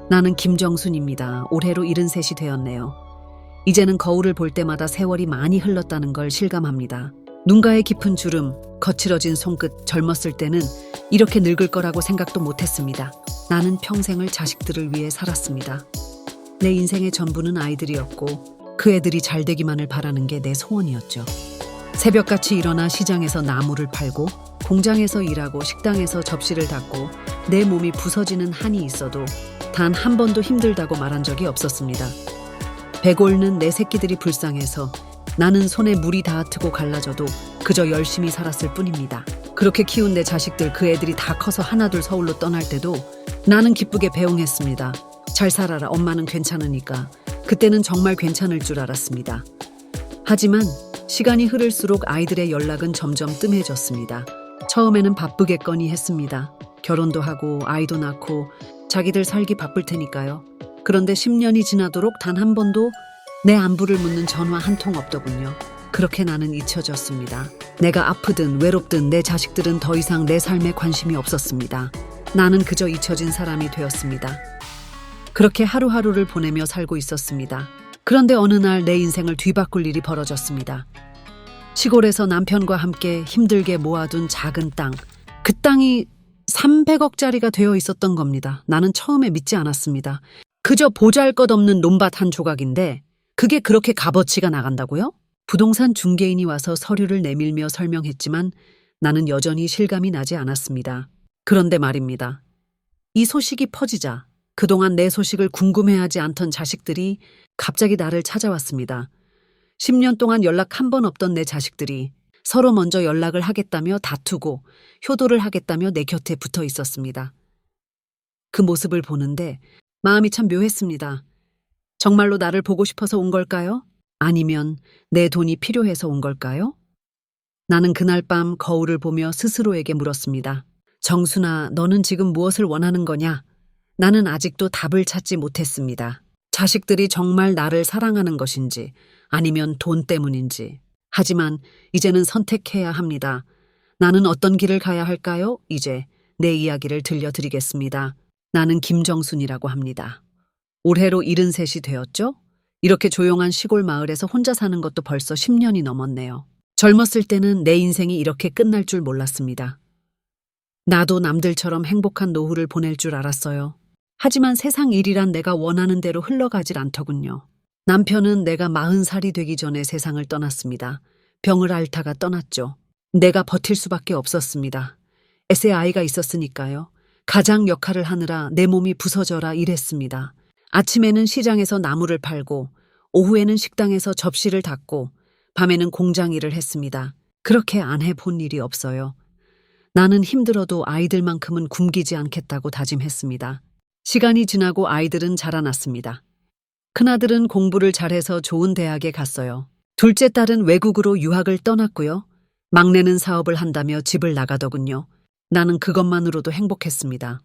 나는 김정순입니다. 올해로 73이 되었네요. 이제는 거울을 볼 때마다 세월이 많이 흘렀다는 걸 실감합니다. 눈가에 깊은 주름, 거칠어진 손끝, 젊었을 때는 이렇게 늙을 거라고 생각도 못했습니다. 나는 평생을 자식들을 위해 살았습니다. 내 인생의 전부는 아이들이었고 그 애들이 잘 되기만을 바라는 게 내 소원이었죠. 새벽같이 일어나 시장에서 나물을 팔고 공장에서 일하고 식당에서 접시를 닦고 내 몸이 부서지는 한이 있어도 단 한 번도 힘들다고 말한 적이 없었습니다. 배고 앓는 내 새끼들이 불쌍해서 나는 손에 물이 닿아트고 갈라져도 그저 열심히 살았을 뿐입니다. 그렇게 키운 내 자식들 그 애들이 다 커서 하나둘 서울로 떠날 때도 나는 기쁘게 배웅했습니다. 잘 살아라, 엄마는 괜찮으니까. 그때는 정말 괜찮을 줄 알았습니다. 하지만 시간이 흐를수록 아이들의 연락은 점점 뜸해졌습니다. 처음에는 바쁘겠거니 했습니다. 결혼도 하고 아이도 낳고 자기들 살기 바쁠 테니까요. 그런데 10년이 지나도록 단 한 번도 내 안부를 묻는 전화 한 통 없더군요. 그렇게 나는 잊혀졌습니다. 내가 아프든 외롭든 내 자식들은 더 이상 내 삶에 관심이 없었습니다. 나는 그저 잊혀진 사람이 되었습니다. 그렇게 하루하루를 보내며 살고 있었습니다. 그런데 어느 날 내 인생을 뒤바꿀 일이 벌어졌습니다. 시골에서 남편과 함께 힘들게 모아둔 작은 땅, 그 땅이 300억짜리가 되어 있었던 겁니다. 나는 처음에 믿지 않았습니다. 그저 보잘것없는 논밭 한 조각인데 그게 그렇게 값어치가 나간다고요? 부동산 중개인이 와서 서류를 내밀며 설명했지만 나는 여전히 실감이 나지 않았습니다. 그런데 말입니다. 이 소식이 퍼지자 그동안 내 소식을 궁금해하지 않던 자식들이 갑자기 나를 찾아왔습니다. 10년 동안 연락 한 번 없던 내 자식들이 서로 먼저 연락을 하겠다며 다투고 효도를 하겠다며 내 곁에 붙어 있었습니다. 그 모습을 보는데 마음이 참 묘했습니다. 정말로 나를 보고 싶어서 온 걸까요? 아니면 내 돈이 필요해서 온 걸까요? 나는 그날 밤 거울을 보며 스스로에게 물었습니다. 정순아, 너는 지금 무엇을 원하는 거냐? 나는 아직도 답을 찾지 못했습니다. 자식들이 정말 나를 사랑하는 것인지 아니면 돈 때문인지. 하지만 이제는 선택해야 합니다. 나는 어떤 길을 가야 할까요? 이제 내 이야기를 들려드리겠습니다. 나는 김정순이라고 합니다. 올해로 73이 되었죠? 이렇게 조용한 시골 마을에서 혼자 사는 것도 벌써 10년이 넘었네요. 젊었을 때는 내 인생이 이렇게 끝날 줄 몰랐습니다. 나도 남들처럼 행복한 노후를 보낼 줄 알았어요. 하지만 세상 일이란 내가 원하는 대로 흘러가질 않더군요. 남편은 내가 40살이 되기 전에 세상을 떠났습니다. 병을 앓다가 떠났죠. 내가 버틸 수밖에 없었습니다. 애세 아이가 있었으니까요. 가장 역할을 하느라 내 몸이 부서져라 일했습니다. 아침에는 시장에서 나물을 팔고 오후에는 식당에서 접시를 닦고 밤에는 공장 일을 했습니다. 그렇게 안 해본 일이 없어요. 나는 힘들어도 아이들만큼은 굶기지 않겠다고 다짐했습니다. 시간이 지나고 아이들은 자라났습니다. 큰아들은 공부를 잘해서 좋은 대학에 갔어요. 둘째 딸은 외국으로 유학을 떠났고요. 막내는 사업을 한다며 집을 나가더군요. 나는 그것만으로도 행복했습니다.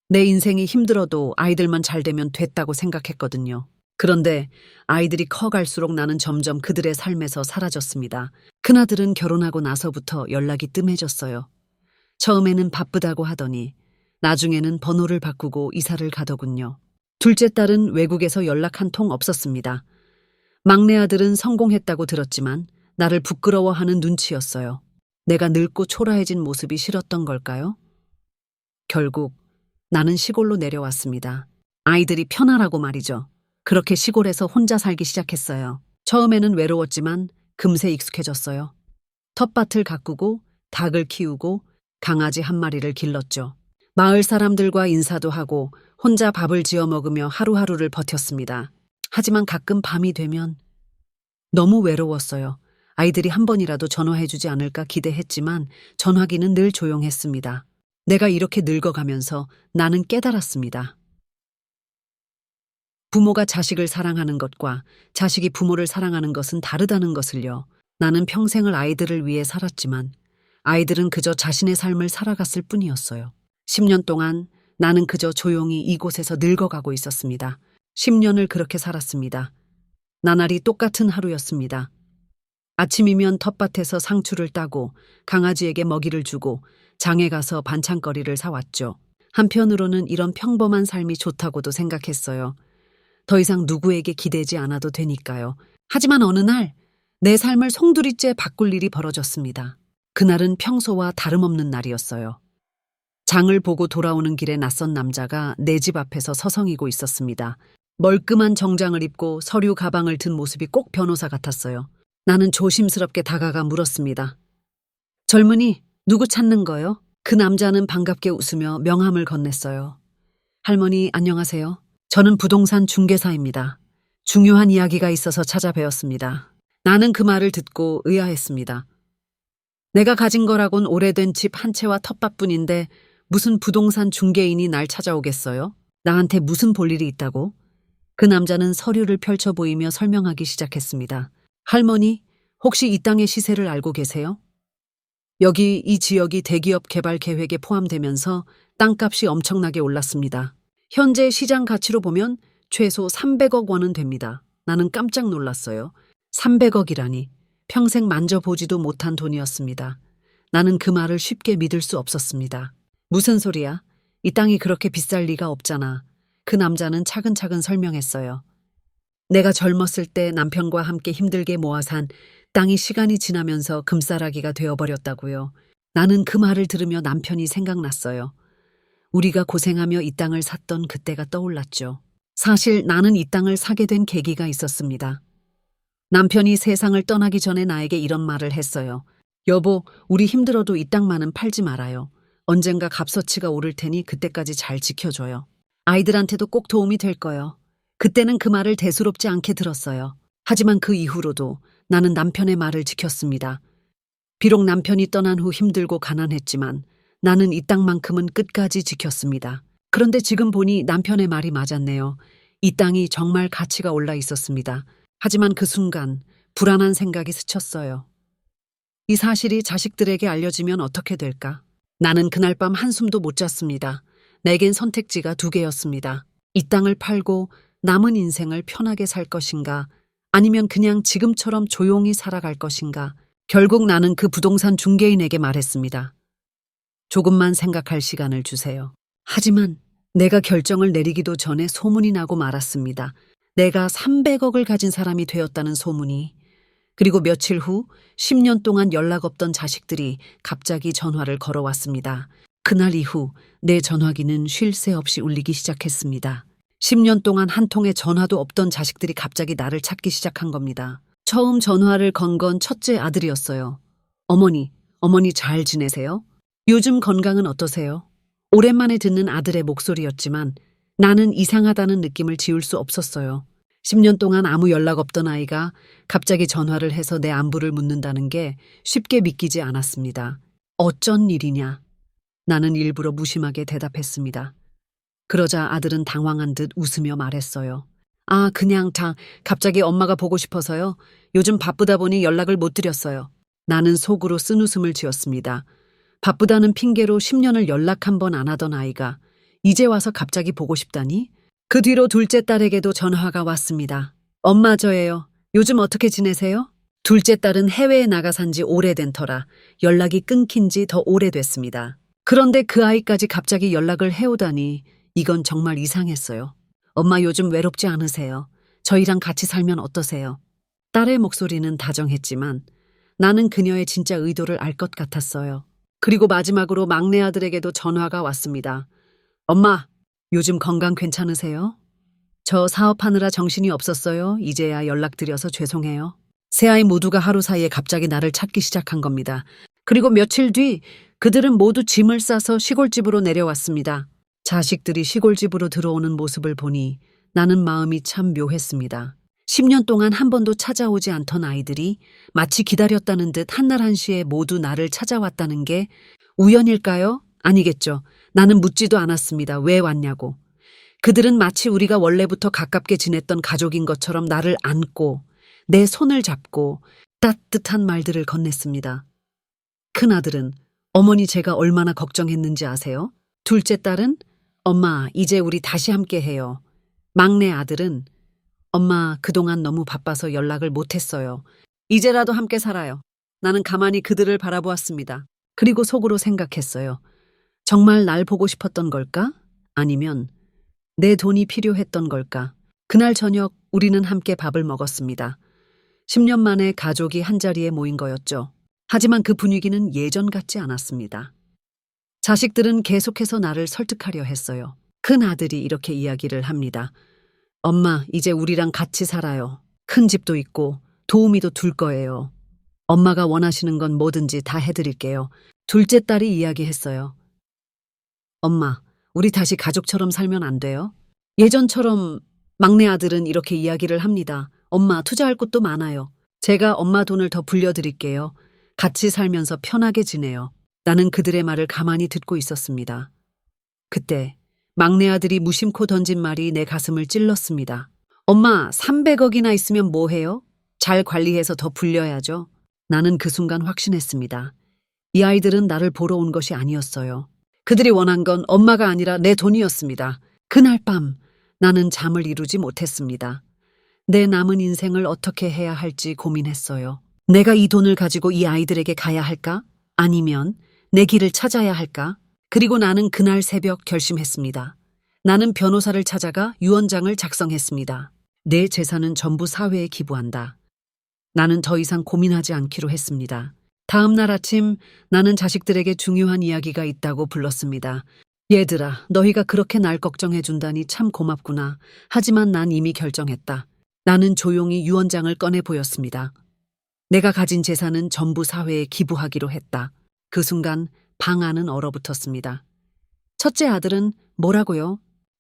내 인생이 힘들어도 아이들만 잘 되면 됐다고 생각했거든요. 그런데 아이들이 커갈수록 나는 점점 그들의 삶에서 사라졌습니다. 큰아들은 결혼하고 나서부터 연락이 뜸해졌어요. 처음에는 바쁘다고 하더니 나중에는 번호를 바꾸고 이사를 가더군요. 둘째 딸은 외국에서 연락 한 통 없었습니다. 막내 아들은 성공했다고 들었지만 나를 부끄러워하는 눈치였어요. 내가 늙고 초라해진 모습이 싫었던 걸까요? 결국 나는 시골로 내려왔습니다. 아이들이 편하라고 말이죠. 그렇게 시골에서 혼자 살기 시작했어요. 처음에는 외로웠지만 금세 익숙해졌어요. 텃밭을 가꾸고 닭을 키우고 강아지 한 마리를 길렀죠. 마을 사람들과 인사도 하고 혼자 밥을 지어 먹으며 하루하루를 버텼습니다. 하지만 가끔 밤이 되면 너무 외로웠어요. 아이들이 한 번이라도 전화해주지 않을까 기대했지만 전화기는 늘 조용했습니다. 내가 이렇게 늙어가면서 나는 깨달았습니다. 부모가 자식을 사랑하는 것과 자식이 부모를 사랑하는 것은 다르다는 것을요. 나는 평생을 아이들을 위해 살았지만 아이들은 그저 자신의 삶을 살아갔을 뿐이었어요. 10년 동안 나는 그저 조용히 이곳에서 늙어가고 있었습니다. 10년을 그렇게 살았습니다. 나날이 똑같은 하루였습니다. 아침이면 텃밭에서 상추를 따고 강아지에게 먹이를 주고 장에 가서 반찬거리를 사왔죠. 한편으로는 이런 평범한 삶이 좋다고도 생각했어요. 더 이상 누구에게 기대지 않아도 되니까요. 하지만 어느 날 내 삶을 송두리째 바꿀 일이 벌어졌습니다. 그날은 평소와 다름없는 날이었어요. 장을 보고 돌아오는 길에 낯선 남자가 내 집 앞에서 서성이고 있었습니다. 멀끔한 정장을 입고 서류 가방을 든 모습이 꼭 변호사 같았어요. 나는 조심스럽게 다가가 물었습니다. 젊은이, 누구 찾는 거요? 그 남자는 반갑게 웃으며 명함을 건넸어요. 할머니, 안녕하세요. 저는 부동산 중개사입니다. 중요한 이야기가 있어서 찾아뵈었습니다. 나는 그 말을 듣고 의아했습니다. 내가 가진 거라곤 오래된 집 한 채와 텃밭뿐인데 무슨 부동산 중개인이 날 찾아오겠어요? 나한테 무슨 볼일이 있다고? 그 남자는 서류를 펼쳐 보이며 설명하기 시작했습니다. 할머니, 혹시 이 땅의 시세를 알고 계세요? 여기 이 지역이 대기업 개발 계획에 포함되면서 땅값이 엄청나게 올랐습니다. 현재 시장 가치로 보면 최소 300억 원은 됩니다. 나는 깜짝 놀랐어요. 300억이라니. 평생 만져보지도 못한 돈이었습니다. 나는 그 말을 쉽게 믿을 수 없었습니다. 무슨 소리야? 이 땅이 그렇게 비쌀 리가 없잖아. 그 남자는 차근차근 설명했어요. 내가 젊었을 때 남편과 함께 힘들게 모아 산 땅이 시간이 지나면서 금싸라기가 되어버렸다고요. 나는 그 말을 들으며 남편이 생각났어요. 우리가 고생하며 이 땅을 샀던 그때가 떠올랐죠. 사실 나는 이 땅을 사게 된 계기가 있었습니다. 남편이 세상을 떠나기 전에 나에게 이런 말을 했어요. 여보, 우리 힘들어도 이 땅만은 팔지 말아요. 언젠가 값어치가 오를 테니 그때까지 잘 지켜줘요. 아이들한테도 꼭 도움이 될 거요. 그때는 그 말을 대수롭지 않게 들었어요. 하지만 그 이후로도 나는 남편의 말을 지켰습니다. 비록 남편이 떠난 후 힘들고 가난했지만 나는 이 땅만큼은 끝까지 지켰습니다. 그런데 지금 보니 남편의 말이 맞았네요. 이 땅이 정말 가치가 올라 있었습니다. 하지만 그 순간 불안한 생각이 스쳤어요. 이 사실이 자식들에게 알려지면 어떻게 될까? 나는 그날 밤 한숨도 못 잤습니다. 내겐 선택지가 두 개였습니다. 이 땅을 팔고 남은 인생을 편하게 살 것인가, 아니면 그냥 지금처럼 조용히 살아갈 것인가. 결국 나는 그 부동산 중개인에게 말했습니다. 조금만 생각할 시간을 주세요. 하지만 내가 결정을 내리기도 전에 소문이 나고 말았습니다. 내가 300억을 가진 사람이 되었다는 소문이. 그리고 며칠 후 10년 동안 연락 없던 자식들이 갑자기 전화를 걸어왔습니다. 그날 이후 내 전화기는 쉴 새 없이 울리기 시작했습니다. 10년 동안 한 통의 전화도 없던 자식들이 갑자기 나를 찾기 시작한 겁니다. 처음 전화를 건 건 첫째 아들이었어요. 어머니 잘 지내세요? 요즘 건강은 어떠세요? 오랜만에 듣는 아들의 목소리였지만 나는 이상하다는 느낌을 지울 수 없었어요. 10년 동안 아무 연락 없던 아이가 갑자기 전화를 해서 내 안부를 묻는다는 게 쉽게 믿기지 않았습니다. 어쩐 일이냐? 나는 일부러 무심하게 대답했습니다. 그러자 아들은 당황한 듯 웃으며 말했어요. 아, 그냥 갑자기 엄마가 보고 싶어서요. 요즘 바쁘다 보니 연락을 못 드렸어요. 나는 속으로 쓴웃음을 지었습니다. 바쁘다는 핑계로 10년을 연락 한 번 안 하던 아이가 이제 와서 갑자기 보고 싶다니? 그 뒤로 둘째 딸에게도 전화가 왔습니다. 엄마, 저예요. 요즘 어떻게 지내세요? 둘째 딸은 해외에 나가 산 지 오래된 터라 연락이 끊긴 지 더 오래됐습니다. 그런데 그 아이까지 갑자기 연락을 해오다니 이건 정말 이상했어요. 엄마, 요즘 외롭지 않으세요? 저희랑 같이 살면 어떠세요? 딸의 목소리는 다정했지만 나는 그녀의 진짜 의도를 알 것 같았어요. 그리고 마지막으로 막내 아들에게도 전화가 왔습니다. 엄마, 요즘 건강 괜찮으세요? 저 사업하느라 정신이 없었어요. 이제야 연락드려서 죄송해요. 세 아이 모두가 하루 사이에 갑자기 나를 찾기 시작한 겁니다. 그리고 며칠 뒤 그들은 모두 짐을 싸서 시골집으로 내려왔습니다. 자식들이 시골집으로 들어오는 모습을 보니 나는 마음이 참 묘했습니다. 10년 동안 한 번도 찾아오지 않던 아이들이 마치 기다렸다는 듯 한날 한시에 모두 나를 찾아왔다는 게 우연일까요? 아니겠죠. 나는 묻지도 않았습니다. 왜 왔냐고. 그들은 마치 우리가 원래부터 가깝게 지냈던 가족인 것처럼 나를 안고 내 손을 잡고 따뜻한 말들을 건넸습니다. 큰아들은 어머니 제가 얼마나 걱정했는지 아세요? 둘째 딸은 엄마 이제 우리 다시 함께 해요. 막내 아들은 엄마 그동안 너무 바빠서 연락을 못했어요. 이제라도 함께 살아요. 나는 가만히 그들을 바라보았습니다. 그리고 속으로 생각했어요. 정말 날 보고 싶었던 걸까? 아니면 내 돈이 필요했던 걸까? 그날 저녁 우리는 함께 밥을 먹었습니다. 10년 만에 가족이 한자리에 모인 거였죠. 하지만 그 분위기는 예전 같지 않았습니다. 자식들은 계속해서 나를 설득하려 했어요. 큰 아들이 이렇게 이야기를 합니다. 엄마, 이제 우리랑 같이 살아요. 큰 집도 있고 도우미도 둘 거예요. 엄마가 원하시는 건 뭐든지 다 해드릴게요. 둘째 딸이 이야기했어요. 엄마, 우리 다시 가족처럼 살면 안 돼요? 예전처럼. 막내 아들은 이렇게 이야기를 합니다. 엄마, 투자할 곳도 많아요. 제가 엄마 돈을 더 불려드릴게요. 같이 살면서 편하게 지내요. 나는 그들의 말을 가만히 듣고 있었습니다. 그때 막내 아들이 무심코 던진 말이 내 가슴을 찔렀습니다. 엄마, 300억이나 있으면 뭐 해요? 잘 관리해서 더 불려야죠. 나는 그 순간 확신했습니다. 이 아이들은 나를 보러 온 것이 아니었어요. 그들이 원한 건 엄마가 아니라 내 돈이었습니다. 그날 밤 나는 잠을 이루지 못했습니다. 내 남은 인생을 어떻게 해야 할지 고민했어요. 내가 이 돈을 가지고 이 아이들에게 가야 할까? 아니면 내 길을 찾아야 할까? 그리고 나는 그날 새벽 결심했습니다. 나는 변호사를 찾아가 유언장을 작성했습니다. 내 재산은 전부 사회에 기부한다. 나는 더 이상 고민하지 않기로 했습니다. 다음 날 아침 나는 자식들에게 중요한 이야기가 있다고 불렀습니다. 얘들아, 너희가 그렇게 날 걱정해준다니 참 고맙구나. 하지만 난 이미 결정했다. 나는 조용히 유언장을 꺼내 보였습니다. 내가 가진 재산은 전부 사회에 기부하기로 했다. 그 순간 방 안은 얼어붙었습니다. 첫째 아들은 뭐라고요?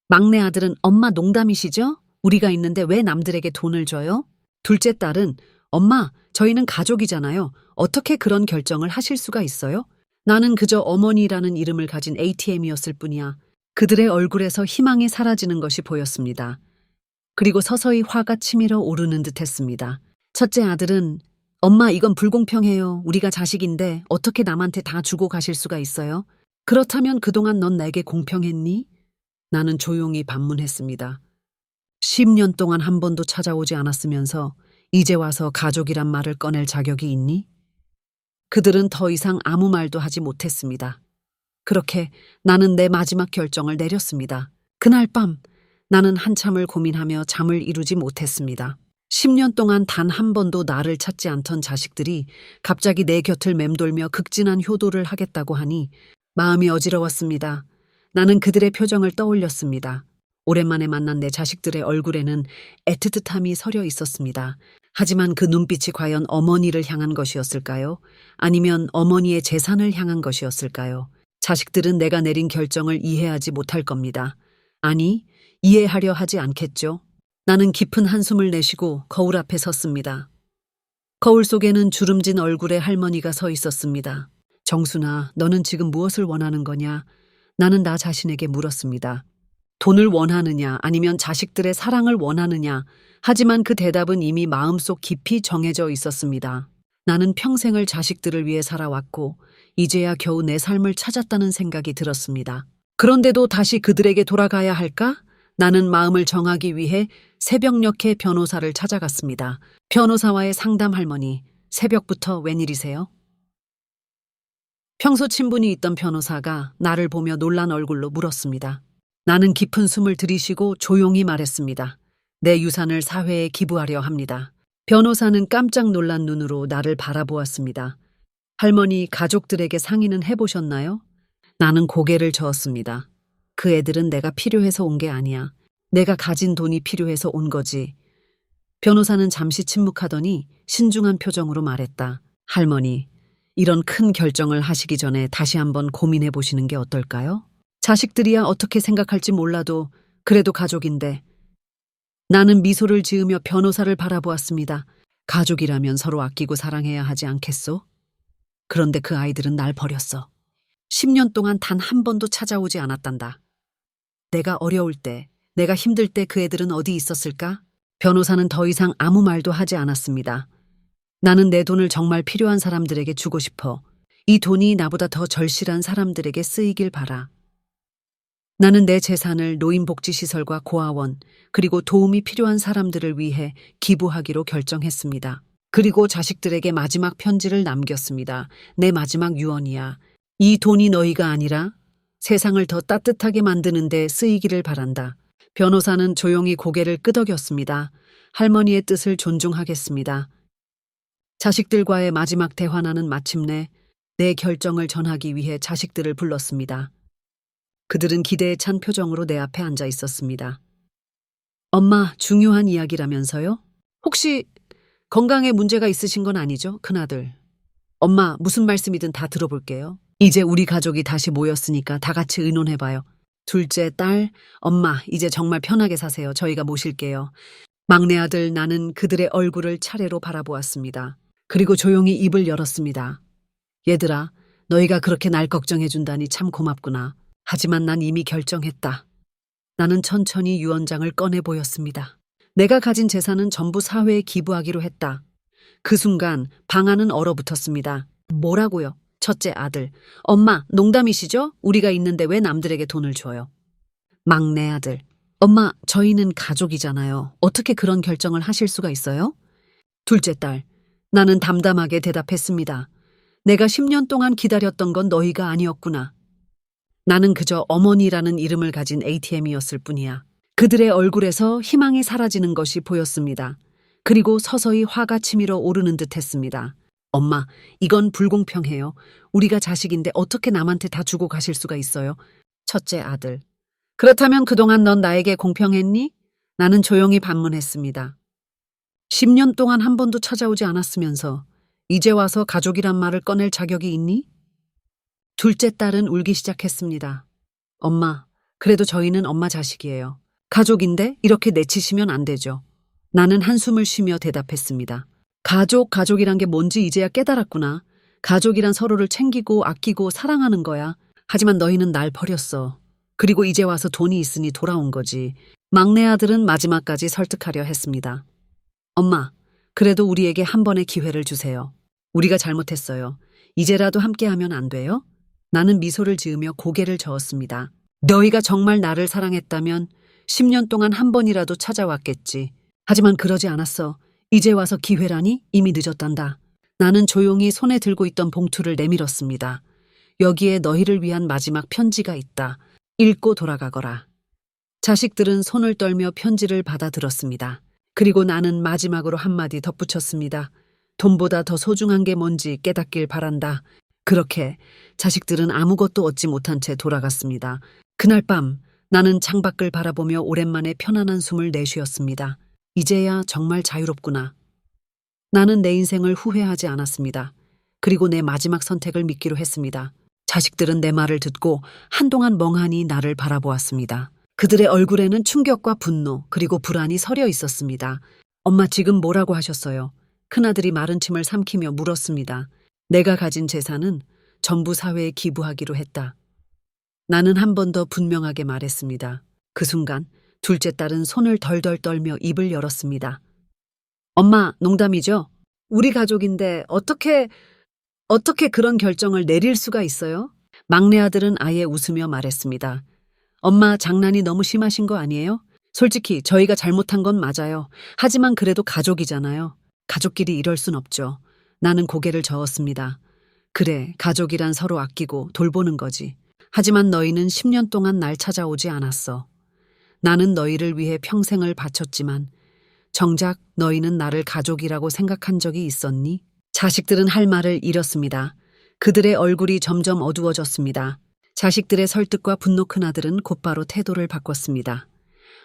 막내 아들은 엄마 농담이시죠? 우리가 있는데 왜 남들에게 돈을 줘요? 둘째 딸은 엄마, 저희는 가족이잖아요. 어떻게 그런 결정을 하실 수가 있어요? 나는 그저 어머니라는 이름을 가진 ATM이었을 뿐이야. 그들의 얼굴에서 희망이 사라지는 것이 보였습니다. 그리고 서서히 화가 치밀어 오르는 듯 했습니다. 첫째 아들은 엄마, 이건 불공평해요. 우리가 자식인데 어떻게 남한테 다 주고 가실 수가 있어요? 그렇다면 그동안 넌 내게 공평했니? 나는 조용히 반문했습니다. 10년 동안 한 번도 찾아오지 않았으면서 이제 와서 가족이란 말을 꺼낼 자격이 있니? 그들은 더 이상 아무 말도 하지 못했습니다. 그렇게 나는 내 마지막 결정을 내렸습니다. 그날 밤 나는 한참을 고민하며 잠을 이루지 못했습니다. 10년 동안 단 한 번도 나를 찾지 않던 자식들이 갑자기 내 곁을 맴돌며 극진한 효도를 하겠다고 하니 마음이 어지러웠습니다. 나는 그들의 표정을 떠올렸습니다. 오랜만에 만난 내 자식들의 얼굴에는 애틋함이 서려 있었습니다. 하지만 그 눈빛이 과연 어머니를 향한 것이었을까요? 아니면 어머니의 재산을 향한 것이었을까요? 자식들은 내가 내린 결정을 이해하지 못할 겁니다. 아니, 이해하려 하지 않겠죠. 나는 깊은 한숨을 내쉬고 거울 앞에 섰습니다. 거울 속에는 주름진 얼굴의 할머니가 서 있었습니다. 정순아, 너는 지금 무엇을 원하는 거냐? 나는 나 자신에게 물었습니다. 돈을 원하느냐 아니면 자식들의 사랑을 원하느냐. 하지만 그 대답은 이미 마음속 깊이 정해져 있었습니다. 나는 평생을 자식들을 위해 살아왔고 이제야 겨우 내 삶을 찾았다는 생각이 들었습니다. 그런데도 다시 그들에게 돌아가야 할까? 나는 마음을 정하기 위해 새벽녘에 변호사를 찾아갔습니다. 변호사와의 상담. 할머니, 새벽부터 웬일이세요? 평소 친분이 있던 변호사가 나를 보며 놀란 얼굴로 물었습니다. 나는 깊은 숨을 들이쉬고 조용히 말했습니다. 내 유산을 사회에 기부하려 합니다. 변호사는 깜짝 놀란 눈으로 나를 바라보았습니다. 할머니, 가족들에게 상의는 해보셨나요? 나는 고개를 저었습니다. 그 애들은 내가 필요해서 온 게 아니야. 내가 가진 돈이 필요해서 온 거지. 변호사는 잠시 침묵하더니 신중한 표정으로 말했다. 할머니, 이런 큰 결정을 하시기 전에 다시 한번 고민해 보시는 게 어떨까요? 자식들이야 어떻게 생각할지 몰라도 그래도 가족인데. 나는 미소를 지으며 변호사를 바라보았습니다. 가족이라면 서로 아끼고 사랑해야 하지 않겠소? 그런데 그 아이들은 날 버렸어. 10년 동안 단 한 번도 찾아오지 않았단다. 내가 어려울 때, 내가 힘들 때 그 애들은 어디 있었을까? 변호사는 더 이상 아무 말도 하지 않았습니다. 나는 내 돈을 정말 필요한 사람들에게 주고 싶어. 이 돈이 나보다 더 절실한 사람들에게 쓰이길 바라. 나는 내 재산을 노인복지시설과 고아원, 그리고 도움이 필요한 사람들을 위해 기부하기로 결정했습니다. 그리고 자식들에게 마지막 편지를 남겼습니다. 내 마지막 유언이야. 이 돈이 너희가 아니라 세상을 더 따뜻하게 만드는 데 쓰이기를 바란다. 변호사는 조용히 고개를 끄덕였습니다. 할머니의 뜻을 존중하겠습니다. 자식들과의 마지막 대화나는 마침내 내 결정을 전하기 위해 자식들을 불렀습니다. 그들은 기대에 찬 표정으로 내 앞에 앉아 있었습니다. 엄마, 중요한 이야기라면서요? 혹시 건강에 문제가 있으신 건 아니죠, 큰아들? 엄마, 무슨 말씀이든 다 들어볼게요. 이제 우리 가족이 다시 모였으니까 다 같이 의논해봐요. 둘째 딸, 엄마, 이제 정말 편하게 사세요. 저희가 모실게요. 막내 아들, 나는 그들의 얼굴을 차례로 바라보았습니다. 그리고 조용히 입을 열었습니다. 얘들아, 너희가 그렇게 날 걱정해준다니 참 고맙구나. 하지만 난 이미 결정했다. 나는 천천히 유언장을 꺼내 보였습니다. 내가 가진 재산은 전부 사회에 기부하기로 했다. 그 순간 방 안은 얼어붙었습니다. 뭐라고요? 첫째 아들. 엄마, 농담이시죠? 우리가 있는데 왜 남들에게 돈을 줘요? 막내 아들. 엄마, 저희는 가족이잖아요. 어떻게 그런 결정을 하실 수가 있어요? 둘째 딸. 나는 담담하게 대답했습니다. 내가 10년 동안 기다렸던 건 너희가 아니었구나. 나는 그저 어머니라는 이름을 가진 ATM이었을 뿐이야. 그들의 얼굴에서 희망이 사라지는 것이 보였습니다. 그리고 서서히 화가 치밀어 오르는 듯 했습니다. 엄마, 이건 불공평해요. 우리가 자식인데 어떻게 남한테 다 주고 가실 수가 있어요? 첫째 아들. 그렇다면 그동안 넌 나에게 공평했니? 나는 조용히 반문했습니다. 10년 동안 한 번도 찾아오지 않았으면서 이제 와서 가족이란 말을 꺼낼 자격이 있니? 둘째 딸은 울기 시작했습니다. 엄마, 그래도 저희는 엄마 자식이에요. 가족인데 이렇게 내치시면 안 되죠. 나는 한숨을 쉬며 대답했습니다. 가족이란 게 뭔지 이제야 깨달았구나. 가족이란 서로를 챙기고 아끼고 사랑하는 거야. 하지만 너희는 날 버렸어. 그리고 이제 와서 돈이 있으니 돌아온 거지. 막내 아들은 마지막까지 설득하려 했습니다. 엄마, 그래도 우리에게 한 번의 기회를 주세요. 우리가 잘못했어요. 이제라도 함께하면 안 돼요? 나는 미소를 지으며 고개를 저었습니다. 너희가 정말 나를 사랑했다면 10년 동안 한 번이라도 찾아왔겠지. 하지만 그러지 않았어. 이제 와서 기회라니? 이미 늦었단다. 나는 조용히 손에 들고 있던 봉투를 내밀었습니다. 여기에 너희를 위한 마지막 편지가 있다. 읽고 돌아가거라. 자식들은 손을 떨며 편지를 받아들었습니다. 그리고 나는 마지막으로 한마디 덧붙였습니다. 돈보다 더 소중한 게 뭔지 깨닫길 바란다. 그렇게 자식들은 아무것도 얻지 못한 채 돌아갔습니다. 그날 밤 나는 창밖을 바라보며 오랜만에 편안한 숨을 내쉬었습니다. 이제야 정말 자유롭구나. 나는 내 인생을 후회하지 않았습니다. 그리고 내 마지막 선택을 믿기로 했습니다. 자식들은 내 말을 듣고 한동안 멍하니 나를 바라보았습니다. 그들의 얼굴에는 충격과 분노 그리고 불안이 서려 있었습니다. 엄마, 지금 뭐라고 하셨어요? 큰아들이 마른 침을 삼키며 물었습니다. 내가 가진 재산은 전부 사회에 기부하기로 했다. 나는 한 번 더 분명하게 말했습니다. 그 순간 둘째 딸은 손을 덜덜 떨며 입을 열었습니다. 엄마, 농담이죠? 우리 가족인데 어떻게 그런 결정을 내릴 수가 있어요? 막내 아들은 아예 웃으며 말했습니다. 엄마, 장난이 너무 심하신 거 아니에요? 솔직히 저희가 잘못한 건 맞아요. 하지만 그래도 가족이잖아요. 가족끼리 이럴 순 없죠. 나는 고개를 저었습니다. 그래, 가족이란 서로 아끼고 돌보는 거지. 하지만 너희는 10년 동안 날 찾아오지 않았어. 나는 너희를 위해 평생을 바쳤지만 정작 너희는 나를 가족이라고 생각한 적이 있었니? 자식들은 할 말을 잃었습니다. 그들의 얼굴이 점점 어두워졌습니다. 자식들의 설득과 분노 큰 아들은 곧바로 태도를 바꿨습니다.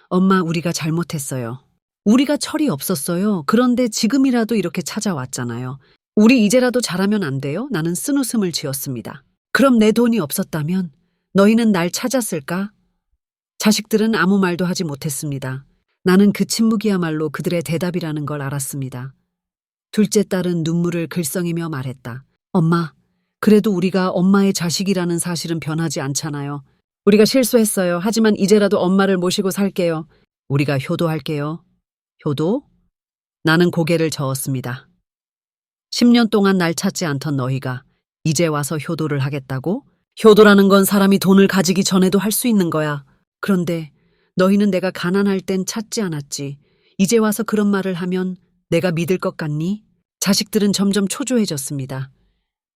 엄마, 우리가 잘못했어요. 우리가 철이 없었어요. 그런데 지금이라도 이렇게 찾아왔잖아요. 우리 이제라도 잘하면 안 돼요? 나는 쓴웃음을 지었습니다. 그럼 내 돈이 없었다면 너희는 날 찾았을까? 자식들은 아무 말도 하지 못했습니다. 나는 그 침묵이야말로 그들의 대답이라는 걸 알았습니다. 둘째 딸은 눈물을 글썽이며 말했다. 엄마, 그래도 우리가 엄마의 자식이라는 사실은 변하지 않잖아요. 우리가 실수했어요. 하지만 이제라도 엄마를 모시고 살게요. 우리가 효도할게요. 효도? 나는 고개를 저었습니다. 10년 동안 날 찾지 않던 너희가 이제 와서 효도를 하겠다고? 효도라는 건 사람이 돈을 가지기 전에도 할 수 있는 거야. 그런데 너희는 내가 가난할 땐 찾지 않았지. 이제 와서 그런 말을 하면 내가 믿을 것 같니? 자식들은 점점 초조해졌습니다.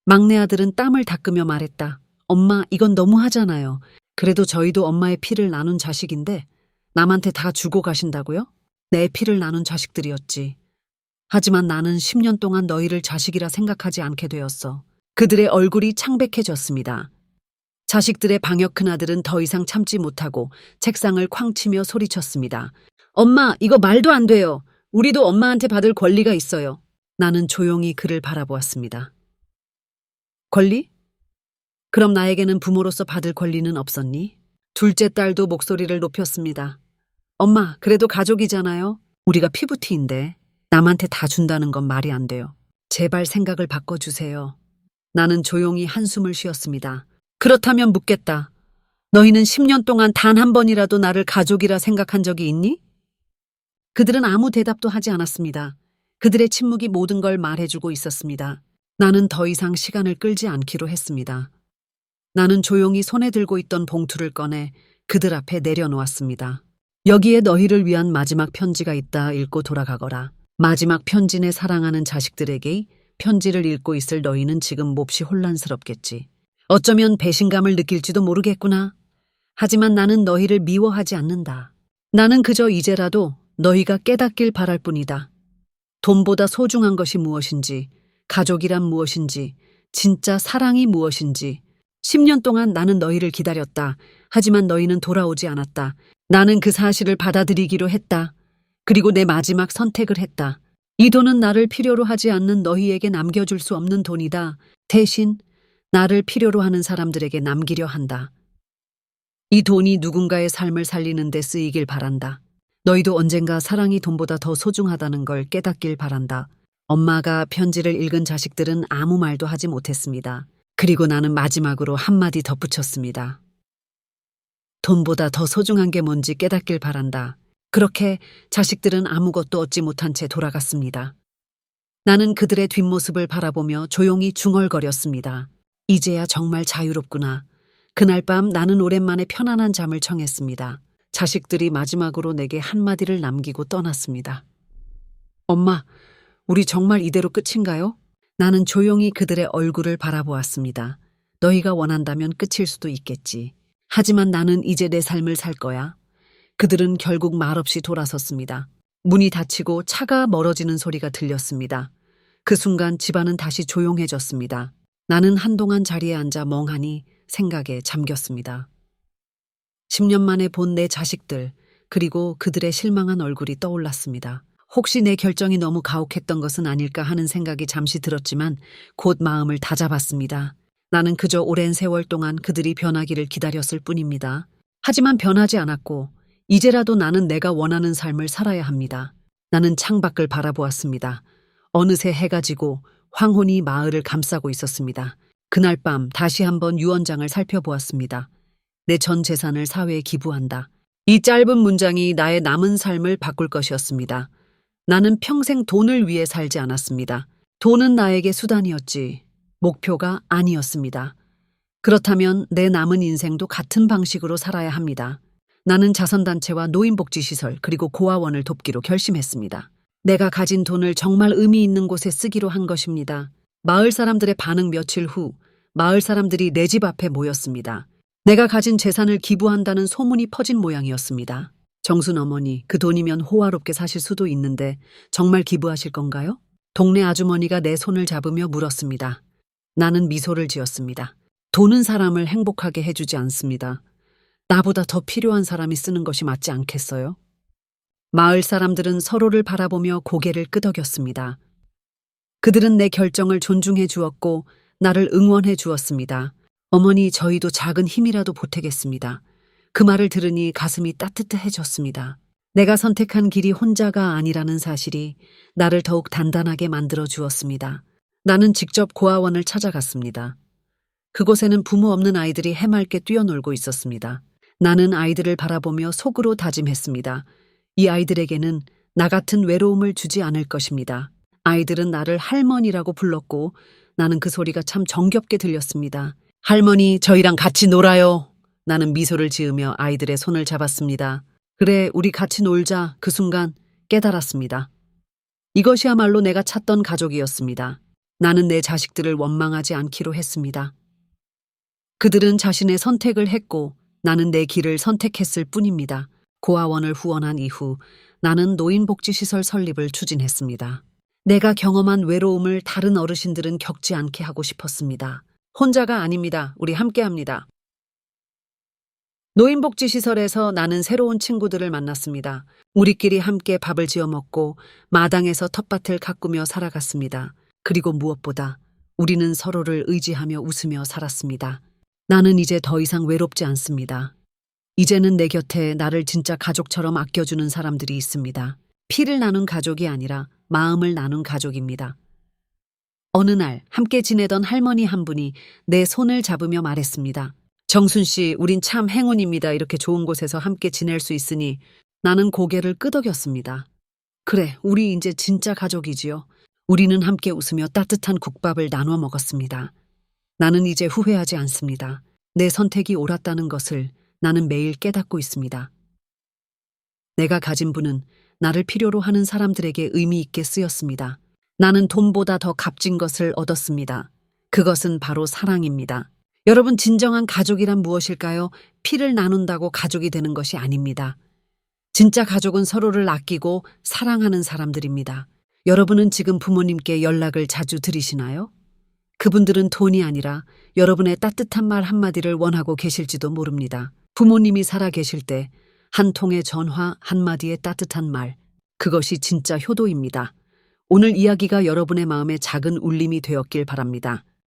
막내 아들은 땀을 닦으며 말했다. 엄마, 이건 너무 하잖아요. 그래도 저희도 엄마의 피를 나눈 자식인데 남한테 다 주고 가신다고요? 내 피를 나눈 자식들이었지. 하지만 나는 10년 동안 너희를 자식이라 생각하지 않게 되었어. 그들의 얼굴이 창백해졌습니다. 자식들의 방역 큰아들은 더 이상 참지 못하고 책상을 쾅 치며 소리쳤습니다. 엄마, 이거 말도 안 돼요. 우리도 엄마한테 받을 권리가 있어요. 나는 조용히 그를 바라보았습니다. 권리? 그럼 나에게는 부모로서 받을 권리는 없었니? 둘째 딸도 목소리를 높였습니다. 엄마, 그래도 가족이잖아요. 우리가 피부티인데 남한테 다 준다는 건 말이 안 돼요. 제발 생각을 바꿔주세요. 나는 조용히 한숨을 쉬었습니다. 그렇다면 묻겠다. 너희는 10년 동안 단 한 번이라도 나를 가족이라 생각한 적이 있니? 그들은 아무 대답도 하지 않았습니다. 그들의 침묵이 모든 걸 말해주고 있었습니다. 나는 더 이상 시간을 끌지 않기로 했습니다. 나는 조용히 손에 들고 있던 봉투를 꺼내 그들 앞에 내려놓았습니다. 여기에 너희를 위한 마지막 편지가 있다. 읽고 돌아가거라. 마지막 편지. 내 사랑하는 자식들에게 편지를 읽고 있을 너희는 지금 몹시 혼란스럽겠지. 어쩌면 배신감을 느낄지도 모르겠구나. 하지만 나는 너희를 미워하지 않는다. 나는 그저 이제라도 너희가 깨닫길 바랄 뿐이다. 돈보다 소중한 것이 무엇인지, 가족이란 무엇인지, 진짜 사랑이 무엇인지. 10년 동안 나는 너희를 기다렸다. 하지만 너희는 돌아오지 않았다. 나는 그 사실을 받아들이기로 했다. 그리고 내 마지막 선택을 했다. 이 돈은 나를 필요로 하지 않는 너희에게 남겨줄 수 없는 돈이다. 대신 나를 필요로 하는 사람들에게 남기려 한다. 이 돈이 누군가의 삶을 살리는 데 쓰이길 바란다. 너희도 언젠가 사랑이 돈보다 더 소중하다는 걸 깨닫길 바란다. 엄마가 편지를 읽은 자식들은 아무 말도 하지 못했습니다. 그리고 나는 마지막으로 한마디 덧붙였습니다. 돈보다 더 소중한 게 뭔지 깨닫길 바란다. 그렇게 자식들은 아무것도 얻지 못한 채 돌아갔습니다. 나는 그들의 뒷모습을 바라보며 조용히 중얼거렸습니다. 이제야 정말 자유롭구나. 그날 밤 나는 오랜만에 편안한 잠을 청했습니다. 자식들이 마지막으로 내게 한마디를 남기고 떠났습니다. 엄마, 우리 정말 이대로 끝인가요? 나는 조용히 그들의 얼굴을 바라보았습니다. 너희가 원한다면 끝일 수도 있겠지. 하지만 나는 이제 내 삶을 살 거야. 그들은 결국 말없이 돌아섰습니다. 문이 닫히고 차가 멀어지는 소리가 들렸습니다. 그 순간 집안은 다시 조용해졌습니다. 나는 한동안 자리에 앉아 멍하니 생각에 잠겼습니다. 10년 만에 본 내 자식들, 그리고 그들의 실망한 얼굴이 떠올랐습니다. 혹시 내 결정이 너무 가혹했던 것은 아닐까 하는 생각이 잠시 들었지만 곧 마음을 다잡았습니다. 나는 그저 오랜 세월 동안 그들이 변하기를 기다렸을 뿐입니다. 하지만 변하지 않았고 이제라도 나는 내가 원하는 삶을 살아야 합니다. 나는 창밖을 바라보았습니다. 어느새 해가 지고 황혼이 마을을 감싸고 있었습니다. 그날 밤 다시 한번 유언장을 살펴보았습니다. 내 전 재산을 사회에 기부한다. 이 짧은 문장이 나의 남은 삶을 바꿀 것이었습니다. 나는 평생 돈을 위해 살지 않았습니다. 돈은 나에게 수단이었지, 목표가 아니었습니다. 그렇다면 내 남은 인생도 같은 방식으로 살아야 합니다. 나는 자선단체와 노인복지시설 그리고 고아원을 돕기로 결심했습니다. 내가 가진 돈을 정말 의미 있는 곳에 쓰기로 한 것입니다. 마을 사람들의 반응. 며칠 후 마을 사람들이 내 집 앞에 모였습니다. 내가 가진 재산을 기부한다는 소문이 퍼진 모양이었습니다. 정순 어머니, 그 돈이면 호화롭게 사실 수도 있는데 정말 기부하실 건가요? 동네 아주머니가 내 손을 잡으며 물었습니다. 나는 미소를 지었습니다. 돈은 사람을 행복하게 해주지 않습니다. 나보다 더 필요한 사람이 쓰는 것이 맞지 않겠어요? 마을 사람들은 서로를 바라보며 고개를 끄덕였습니다. 그들은 내 결정을 존중해 주었고 나를 응원해 주었습니다. 어머니, 저희도 작은 힘이라도 보태겠습니다. 그 말을 들으니 가슴이 따뜻해졌습니다. 내가 선택한 길이 혼자가 아니라는 사실이 나를 더욱 단단하게 만들어 주었습니다. 나는 직접 고아원을 찾아갔습니다. 그곳에는 부모 없는 아이들이 해맑게 뛰어놀고 있었습니다. 나는 아이들을 바라보며 속으로 다짐했습니다. 이 아이들에게는 나 같은 외로움을 주지 않을 것입니다. 아이들은 나를 할머니라고 불렀고 나는 그 소리가 참 정겹게 들렸습니다. 할머니, 저희랑 같이 놀아요. 나는 미소를 지으며 아이들의 손을 잡았습니다. 그래, 우리 같이 놀자. 그 순간 깨달았습니다. 이것이야말로 내가 찾던 가족이었습니다. 나는 내 자식들을 원망하지 않기로 했습니다. 그들은 자신의 선택을 했고 나는 내 길을 선택했을 뿐입니다. 고아원을 후원한 이후 나는 노인복지시설 설립을 추진했습니다. 내가 경험한 외로움을 다른 어르신들은 겪지 않게 하고 싶었습니다. 혼자가 아닙니다. 우리 함께합니다. 노인복지시설에서 나는 새로운 친구들을 만났습니다. 우리끼리 함께 밥을 지어 먹고 마당에서 텃밭을 가꾸며 살아갔습니다. 그리고 무엇보다 우리는 서로를 의지하며 웃으며 살았습니다. 나는 이제 더 이상 외롭지 않습니다. 이제는 내 곁에 나를 진짜 가족처럼 아껴주는 사람들이 있습니다. 피를 나눈 가족이 아니라 마음을 나눈 가족입니다. 어느 날 함께 지내던 할머니 한 분이 내 손을 잡으며 말했습니다. 정순 씨, 우린 참 행운입니다. 이렇게 좋은 곳에서 함께 지낼 수 있으니. 나는 고개를 끄덕였습니다. 그래, 우리 이제 진짜 가족이지요. 우리는 함께 웃으며 따뜻한 국밥을 나눠 먹었습니다. 나는 이제 후회하지 않습니다. 내 선택이 옳았다는 것을 나는 매일 깨닫고 있습니다. 내가 가진 분은 나를 필요로 하는 사람들에게 의미 있게 쓰였습니다. 나는 돈보다 더 값진 것을 얻었습니다. 그것은 바로 사랑입니다. 여러분, 진정한 가족이란 무엇일까요? 피를 나눈다고 가족이 되는 것이 아닙니다. 진짜 가족은 서로를 아끼고 사랑하는 사람들입니다. 여러분은 지금 부모님께 연락을 자주 드리시나요? 그분들은 돈이 아니라 여러분의 따뜻한 말 한마디를 원하고 계실지도 모릅니다. 부모님이 살아 계실 때 한 통의 전화 한마디의 따뜻한 말, 그것이 진짜 효도입니다. 오늘 이야기가 여러분의 마음에 작은 울림이 되었길 바랍니다.